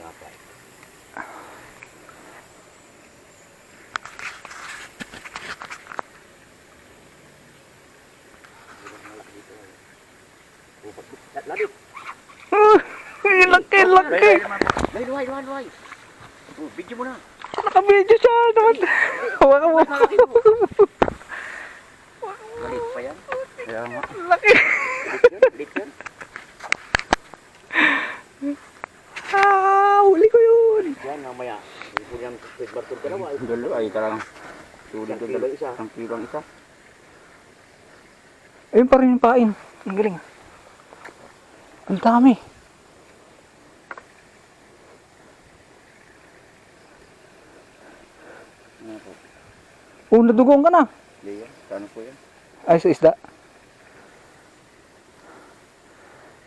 apat. Labit. Laki, laki. Luhay. Oh, video mo na. Naka-video siya naman. Hawakan mo. Galit pa yan. Kaya nga. Laki. Galit yun. Huli ko yun. Yan, mamaya. Hindi yan, pagbartol ka naman. Dulo ay talagang sulit ko Isang kilo isa. Isang kilong isa. Ayun pa rin yung pain. Ang galing. Ang dami. Ano po? Oh, nadugong ka na. Hindi yan. Kano po yan? Ay, sa isda.